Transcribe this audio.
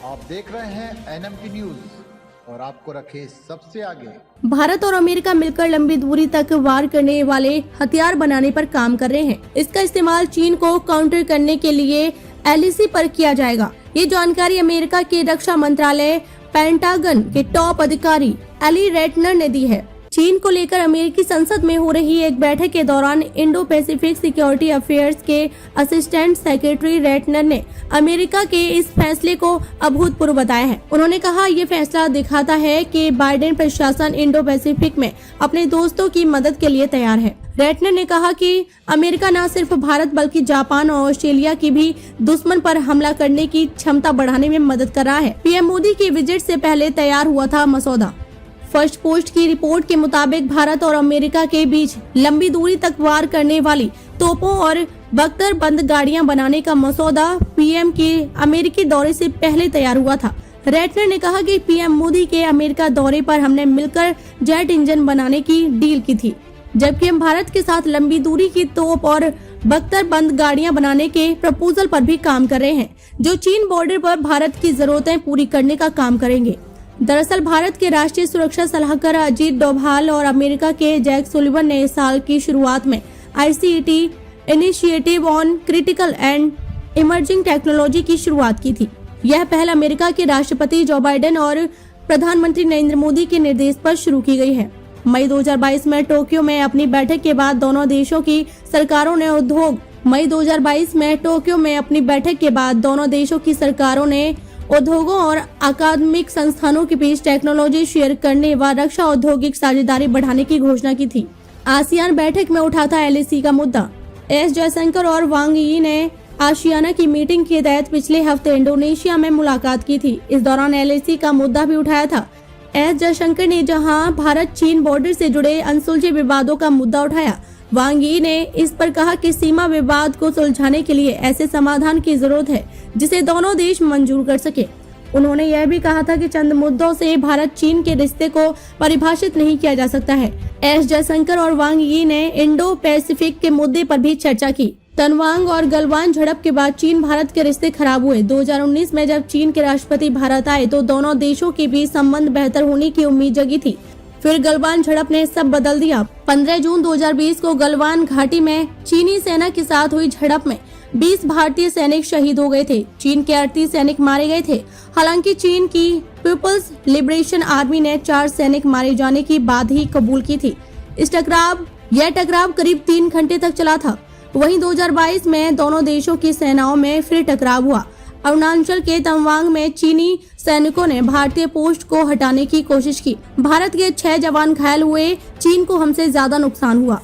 आप देख रहे हैं एनएमटी न्यूज और आपको रखे सबसे आगे। भारत और अमेरिका मिलकर लंबी दूरी तक वार करने वाले हथियार बनाने पर काम कर रहे हैं। इसका इस्तेमाल चीन को काउंटर करने के लिए एलएसी पर किया जाएगा। ये जानकारी अमेरिका के रक्षा मंत्रालय पेंटागन के टॉप अधिकारी एली रेटनर ने दी है। चीन को लेकर अमेरिकी संसद में हो रही एक बैठक के दौरान इंडो पैसिफिक सिक्योरिटी अफेयर्स के असिस्टेंट सेक्रेटरी रेटनर ने अमेरिका के इस फैसले को अभूतपूर्व बताया है। उन्होंने कहा, ये फैसला दिखाता है कि बाइडेन प्रशासन इंडो पैसिफिक में अपने दोस्तों की मदद के लिए तैयार है। रेटनर ने कहा कि अमेरिका न सिर्फ भारत बल्कि जापान और ऑस्ट्रेलिया की भी दुश्मन पर हमला करने की क्षमता बढ़ाने में मदद कर रहा है। पीएम मोदी की विजिट से पहले तैयार हुआ था मसौदा। फर्स्ट पोस्ट की रिपोर्ट के मुताबिक भारत और अमेरिका के बीच लंबी दूरी तक वार करने वाली तोपों और बख्तरबंद गाड़ियां बनाने का मसौदा पीएम के अमेरिकी दौरे से पहले तैयार हुआ था। रेटनर ने कहा कि पीएम मोदी के अमेरिका दौरे पर हमने मिलकर जेट इंजन बनाने की डील की थी, जबकि हम भारत के साथ लंबी दूरी की तोप और बख्तरबंद गाड़ियां बनाने के प्रपोजल पर भी काम कर रहे हैं, जो चीन बॉर्डर पर भारत की जरूरतें पूरी करने का काम करेंगे। दरअसल भारत के राष्ट्रीय सुरक्षा सलाहकार अजीत डोभाल और अमेरिका के जैक सुलिवन ने इस साल की शुरुआत में iCET initiative on critical and emerging technology की शुरुआत की थी। यह पहल अमेरिका के राष्ट्रपति जो बाइडेन और प्रधानमंत्री नरेंद्र मोदी के निर्देश पर शुरू की गई है। मई 2022 में टोक्यो में अपनी बैठक के बाद दोनों देशों की सरकारों ने उद्योगों और अकादमिक संस्थानों के बीच टेक्नोलॉजी शेयर करने व रक्षा औद्योगिक साझेदारी बढ़ाने की घोषणा की थी। आसियान बैठक में उठा था एलएसी का मुद्दा। एस जयशंकर और वांग यी ने आशियाना की मीटिंग के तहत पिछले हफ्ते इंडोनेशिया में मुलाकात की थी। इस दौरान एलएसी का मुद्दा भी उठाया था। एस जयशंकर ने जहां भारत चीन बॉर्डर से जुड़े अनसुलझे विवादों का मुद्दा उठाया, वांग यी ने इस पर कहा कि सीमा विवाद को सुलझाने के लिए ऐसे समाधान की जरूरत है जिसे दोनों देश मंजूर कर सके। उन्होंने यह भी कहा था कि चंद मुद्दों से भारत चीन के रिश्ते को परिभाषित नहीं किया जा सकता है। एस जयशंकर और वांग यी ने इंडो पैसिफिक के मुद्दे पर भी चर्चा की। तवांग और गलवान झड़प के बाद चीन भारत के रिश्ते खराब हुए। 2019 में जब चीन के राष्ट्रपति भारत आए तो दोनों देशों के बीच संबंध बेहतर होने की उम्मीद जगी थी। फिर गलवान झड़प ने सब बदल दिया। 15 जून 2020 को गलवान घाटी में चीनी सेना के साथ हुई झड़प में 20 भारतीय सैनिक शहीद हो गए थे। चीन के 38 सैनिक मारे गए थे। हालांकि चीन की पीपल्स लिबरेशन आर्मी ने 4 सैनिक मारे जाने की बात ही कबूल की थी। यह टकराव करीब 3 घंटे तक चला था। वहीं 2022 में दोनों देशों की सेनाओं में फिर टकराव हुआ। अरुणाचल के तवांग में चीनी सैनिकों ने भारतीय पोस्ट को हटाने की कोशिश की। भारत के 6 जवान घायल हुए। चीन को हमसे ज्यादा नुकसान हुआ।